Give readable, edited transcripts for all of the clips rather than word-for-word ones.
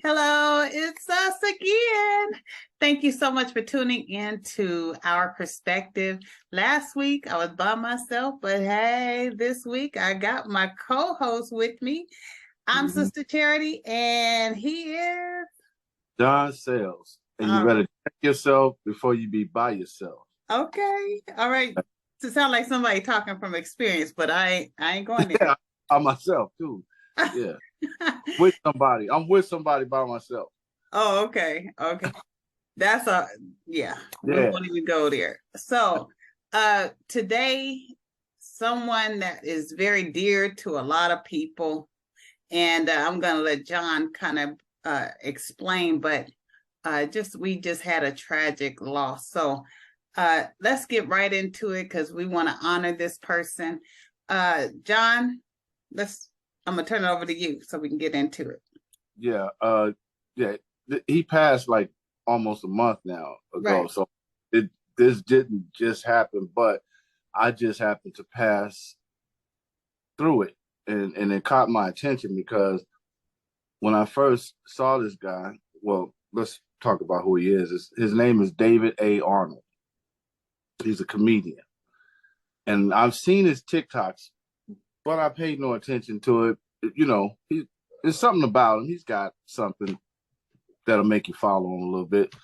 Hello, it's us again. Thank you so much for tuning in to our perspective. Last week I was by myself, but hey, this week I got my co-host with me. I'm Mhm. Sister Charity, and he is. John Sales. And you All right. better check yourself before you be by yourself. Okay. All right. To sound like somebody talking from experience, but I ain't going Yeah, by myself too. there. Yeah. With somebody. I'm with somebody by myself. Oh, okay. Okay. That's a yeah, we Yeah. won't even go there. So today someone that is very dear to a lot of people, and I'm gonna let John kind of explain, but just we just had a tragic loss. So let's get right into it because we want to honor this person. John, let's I'm gonna turn it over to you so we can get into it. Yeah. Yeah. He passed like almost a month now ago. Right. So it this didn't just happen, but I just happened to pass through it. And it caught my attention because when I first saw this guy, well, let's talk about who he is. His name is David A. Arnold. He's a comedian. And I've seen his TikToks, but I paid no attention to it. You know, there's something about him. He's got something that'll make you follow him a little bit.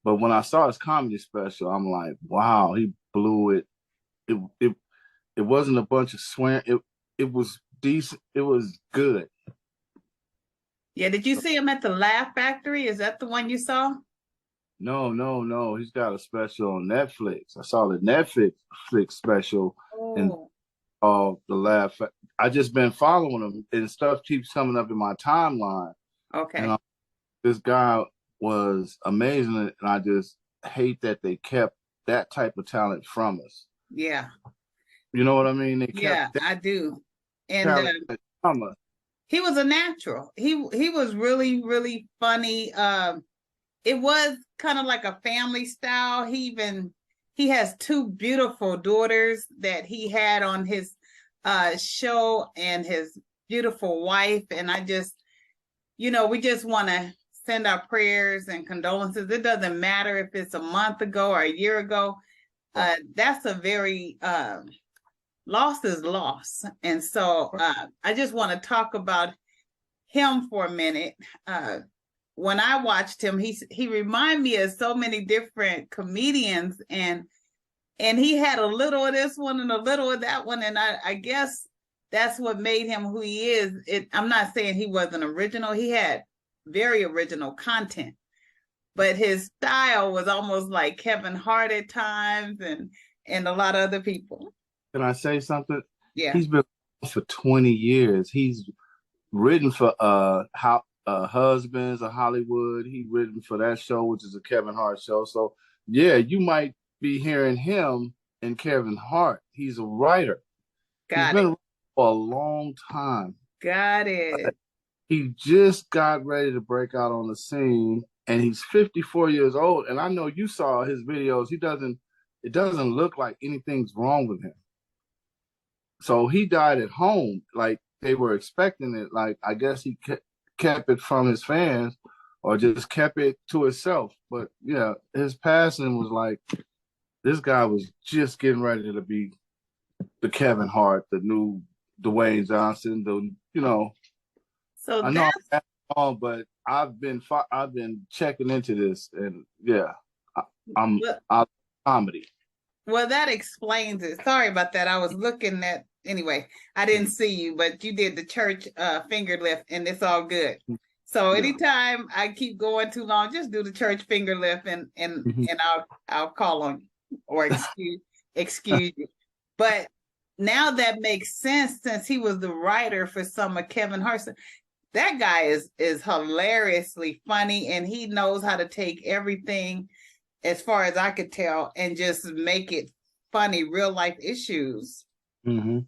But when I saw his comedy special, I'm like, wow, he blew it. It wasn't a bunch of swearing. It was decent. It was good. Yeah, did you see him at the Laugh Factory? Is that the one you saw? No, no, no. He's got a special on Netflix. I saw the Netflix special and Oh, the laugh. I just been following him and stuff keeps coming up in my timeline. And okay. this guy was amazing, and I just hate that they kept that type of talent from us. Yeah. You know what I mean? They kept Yeah, that I do. And talent from us. he was a natural. He was really really funny. It was kind of like a family style. He has two beautiful daughters that he had on his show, and his beautiful wife, and I just, we just want to send our prayers and condolences. It doesn't matter if it's a month ago or a year ago. That's a very loss is loss. And so I just want to talk about him for a minute. When I watched him, he reminded me of so many different comedians, and he had a little of this one and a little of that one, and I guess that's what made him who he is. I'm not saying he wasn't original. He had very original content, but his style was almost like Kevin Hart at times, and a lot of other people. Can I say something? Yeah. He's been for 20 years. He's written for how Husbands of Hollywood. He written for that show, which is a Kevin Hart show. So yeah, you might be hearing him and Kevin Hart. He's a writer. He's Got been it. around for a long time. Got it. He just got ready to break out on the scene, and he's 54 years old. And I know you saw his videos. It doesn't look like anything's wrong with him. So he died at home. Like they were expecting it. Like I guess he kept it from his fans or just kept it to himself. But yeah, his passing was like this guy was just getting ready to be the Kevin Hart, the new Dwayne Johnson, So I know that's I'm on, but I've been checking into this, and yeah, I, I'm well, out comedy. well, that explains it. Sorry about that. I was looking at anyway. I didn't see you, but you did the church finger lift, and it's all good. So Yeah. anytime I keep going too long, just do the church finger lift, Mhm. and I'll call on you or excuse you. But now that makes sense since he was the writer for some of Kevin Hart. That guy is hilariously funny, and he knows how to take everything, as far as I could tell, and just make it funny, real life issues. hmm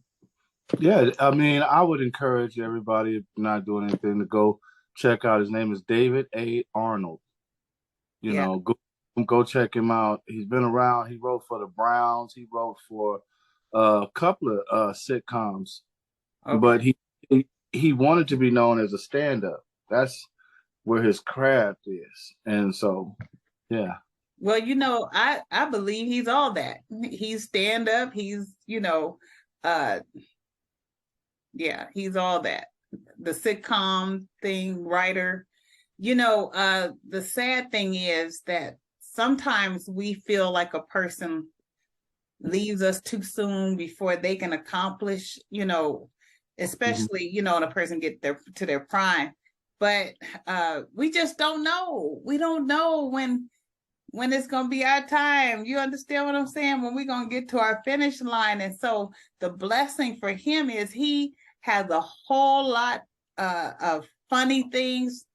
Yeah, I mean, I would encourage everybody, if you're not doing anything, to go check out. His name is David A. Arnold. You Yeah. know, go check him out. He's been around. He wrote for the Browns. He wrote for a couple of sitcoms, Okay. but he wanted to be known as a stand-up. That's where his craft is. And so, yeah. Well, I believe he's all that. He's stand up. He's, uh, yeah, he's all that. The sitcom thing, writer. The sad thing is that sometimes we feel like a person leaves us too soon before they can accomplish, Mm-hmm. especially, when a person get to their prime. But we just don't know. We don't know when it's going to be our time. You understand what I'm saying? When we're going to get to our finish line. And so the blessing for him is he has a whole lot of funny things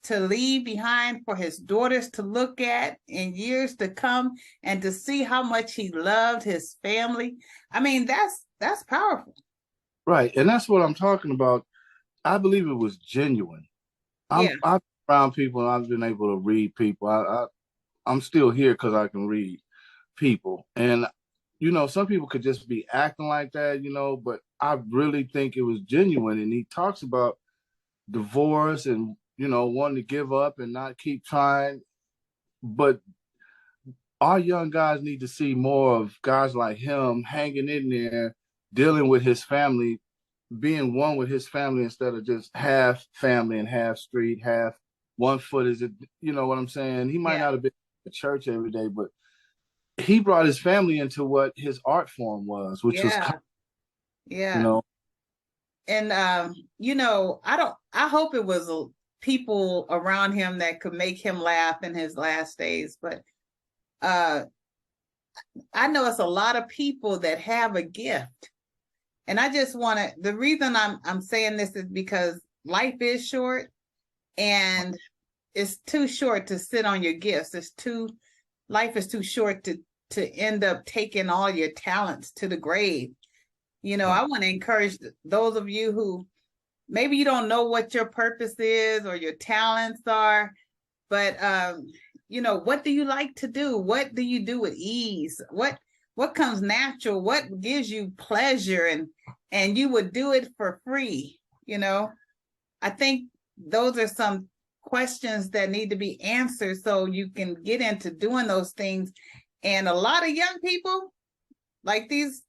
to leave behind for his daughters to look at in years to come, and to see how much he loved his family. I mean, that's powerful. Right. And that's what I'm talking about. I believe it was genuine. Yeah, I've been around people and I've been able to read people. I'm still here because I can read people. And, some people could just be acting like that, but I really think it was genuine. And he talks about divorce and, wanting to give up and not keep trying. But our young guys need to see more of guys like him hanging in there, dealing with his family, being one with his family instead of just half family and half street, half one foot is it, you know what I'm saying? He might yeah, not have been at church every day, but he brought his family into what his art form was, which was, yeah, you yeah. know, And I hope it was people around him that could make him laugh in his last days. But uh I know it's a lot of people that have a gift. And I just want to, the reason I'm saying this is because life is short, and it's too short to sit on your gifts. Life is too short to end up taking all your talents to the grave. right. I want to encourage those of you who maybe you don't know what your purpose is or your talents are, but what do you like to do? What do you do with ease? What comes natural? What gives you pleasure, and you would do it for free? I think those are some questions that need to be answered so you can get into doing those things. And a lot of young people, like this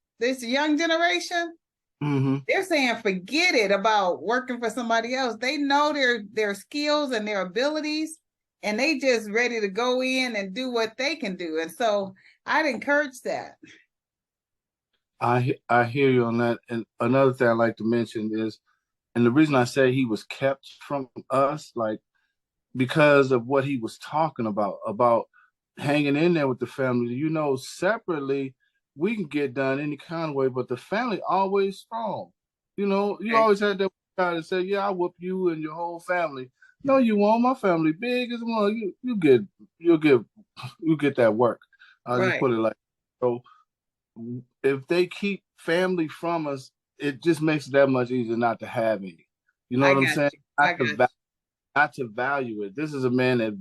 young generation, Mm-hmm. they're saying forget it about working for somebody else. They know their skills and their abilities, and they just ready to go in and do what they can do. And so I'd encourage that. I hear you on that. And another thing I like to mention is, and the reason I say he was kept from us, like because of what he was talking about hanging in there with the family. Separately, we can get done any kind of way, but the family always strong. You Okay. always had that guy to say, "Yeah, I whoop you and your whole family." No, you won't. My family big as well. You get that work. I'll just Right. put it like so. If they keep family from us, it just makes it that much easier not to have any. You know I what I'm got saying? you. I got you. Not to value it. This is a man that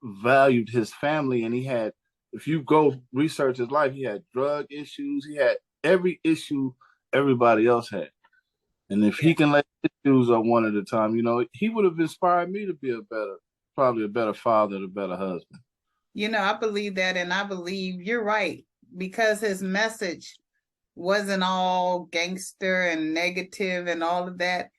valued his family, and he had. If you go research his life, he had drug issues. He had every issue everybody else had. And if Yeah. he can let his issues up one at a time, he would have inspired me to be probably a better father, a better husband. I believe that, and I believe you're right, because his message wasn't all gangster and negative and all of that.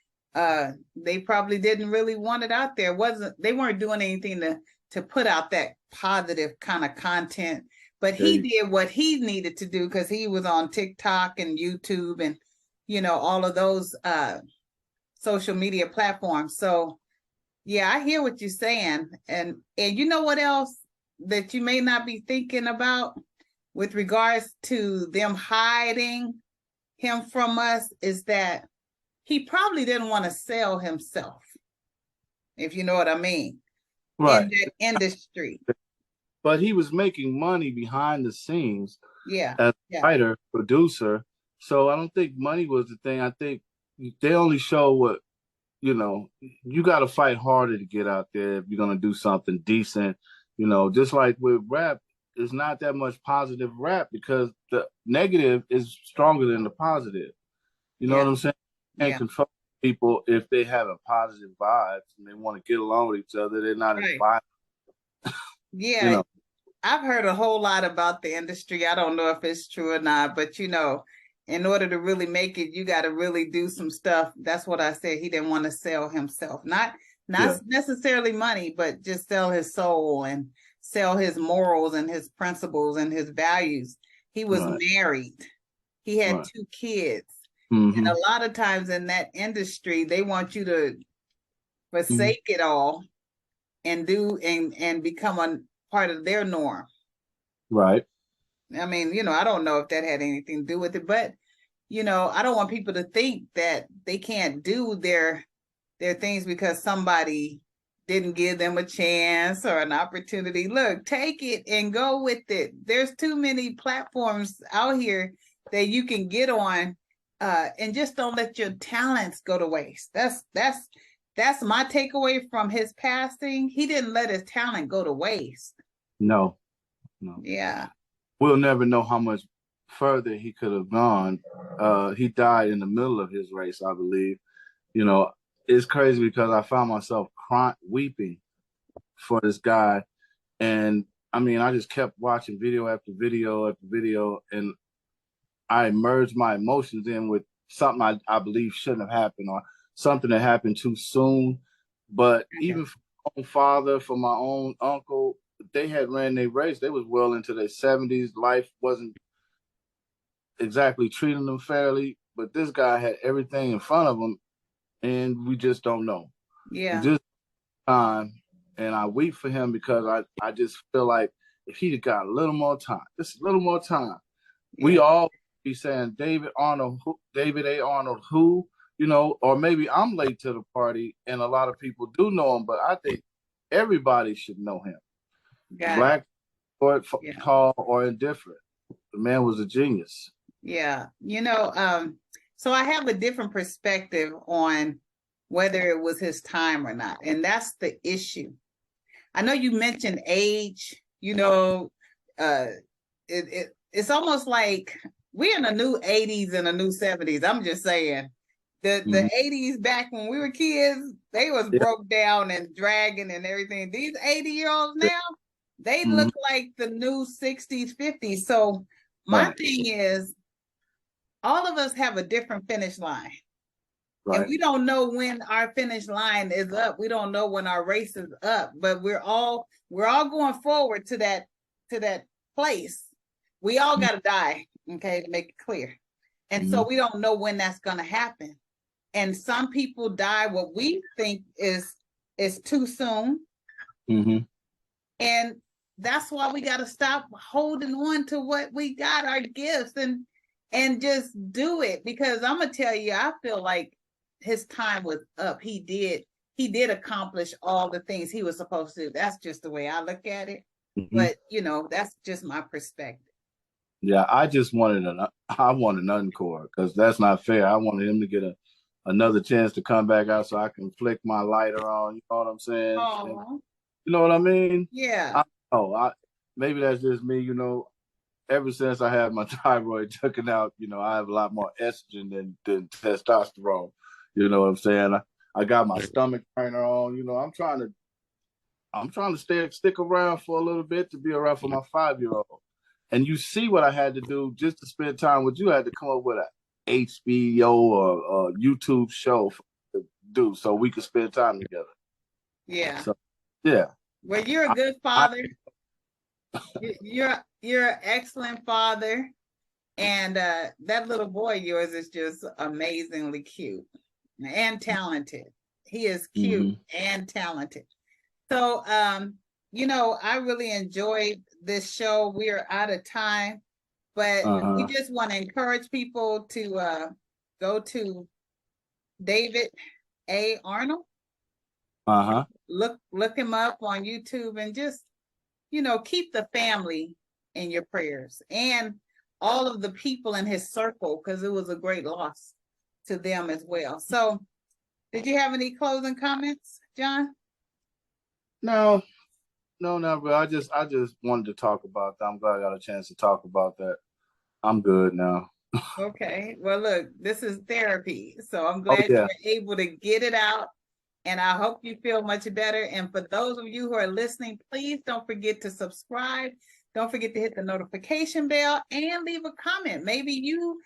They probably didn't really want it out there. Wasn't They weren't doing anything to put out that positive kind of content. But There he you did what he needed to do because he was on TikTok and YouTube and all of those social media platforms. So yeah, I hear what you're saying. And you know what else that you may not be thinking about with regards to them hiding him from us is that he probably didn't want to sell himself, if you know what I mean, in right. that industry. But he was making money behind the scenes Yeah, as a yeah, writer, producer. So I don't think money was the thing. I think they only show what you got to fight harder to get out there if you're going to do something decent. Just like with rap, there's not that much positive rap because the negative is stronger than the positive. You know yeah, what I'm saying? And yeah, control. people, if they have a positive vibes and they want to get along with each other, they're not as Right. violent, you Yeah, know. I've heard a whole lot about the industry. I don't know if it's true or not, but in order to really make it, you got to really do some stuff. That's what I said. He didn't want to sell himself, not Yeah, necessarily money, but just sell his soul and sell his morals and his principles and his values. He was right, married. He had right. 2 kids. And Mm-hmm. a lot of times in that industry, they want you to Mm-hmm. forsake it all and do and become a part of their norm. Right. I mean, I don't know if that had anything to do with it, but I don't want people to think that they can't do their things because somebody didn't give them a chance or an opportunity. Look, take it and go with it. There's too many platforms out here that you can get on, and just don't let your talents go to waste. That's my takeaway from his passing. He didn't let his talent go to waste. No, no. Yeah. We'll never know how much further he could have gone. He died in the middle of his race, I believe. You know, it's crazy because I found myself crying, weeping for this guy. And I mean, I just kept watching video after video after video, and I merged my emotions in with something I believe shouldn't have happened or something that happened too soon. But Okay. even for my own father, for my own uncle, they had ran their race. They was well into their 70s. Life wasn't exactly treating them fairly, but this guy had everything in front of him, and we just don't know. We Yeah. just time, and I weep for him because I just feel like if he'd got a little more time, just a little more time, we Yeah. all be saying David Arnold, David A. Arnold, who, or maybe I'm late to the party, and a lot of people do know him, but I think everybody should know him, Got it. black or Yeah. tall or indifferent. The man was a genius. Yeah. So I have a different perspective on whether it was his time or not. And that's the issue. I know you mentioned age, uh it's almost like we're in a new 80s and a new 70s. I'm just saying. The Mm-hmm. 80s back when we were kids, they was Yeah, broke down and dragging and everything. These 80-year-olds yeah. now, they Mm-hmm. look like the new 60s, 50s. So my Right, thing is all of us have a different finish line. And right. we don't know when our finish line is up. We don't know when our race is up, but we're all going forward to that place. We all got to die, okay, to make it clear. And Mm-hmm. so we don't know when that's going to happen. And some people die what we think is too soon, Mm-hmm. and that's why we got to stop holding on to what we got, our gifts, and just do it. Because I'm gonna tell you, I feel like his time was up. He did accomplish all the things he was supposed to do. That's just the way I look at it. Mm-hmm. But that's just my perspective. Yeah, I wanted an encore because that's not fair. I wanted him to get another chance to come back out so I can flick my lighter on. You know what I'm saying? And Oh, you know what I mean? yeah. I oh, I maybe that's just me. Ever since I had my thyroid taken out, I have a lot more estrogen than testosterone. You know what I'm saying? I got my stomach trainer on. I'm trying to stick around for a little bit to be around for my 5-year-old. And you see what I had to do just to spend time with you. I had to come up with a HBO or YouTube show to do so we could spend time together. Yeah. So yeah, Well, you're a I, good I father. You're an excellent father. And that little boy of yours is just amazingly cute and talented. He is cute mm-hmm, and talented. So, I really enjoyed this show. We are out of time, but we uh-huh, just want to encourage people to go to David A. Arnold. uh-huh. Look him up on YouTube and just keep the family in your prayers and all of the people in his circle because it was a great loss to them as well. So, did you have any closing comments, John? No, no, but I just wanted to talk about that. I'm glad I got a chance to talk about that. I'm good now. Okay. Well, look, this is therapy. So I'm Oh glad you yeah, were able to get it out. And I hope you feel much better. And for those of you who are listening, please don't forget to subscribe. Don't forget to hit the notification bell and leave a comment. Maybe you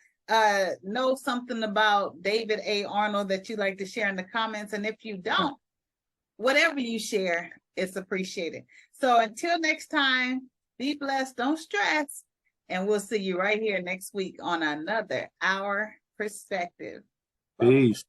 know something about David A. Arnold that you'd like to share in the comments. And if you don't, whatever you share, it's appreciated. So until next time, be blessed, don't stress, and we'll see you right here next week on another Our Perspective. Bye-bye. peace.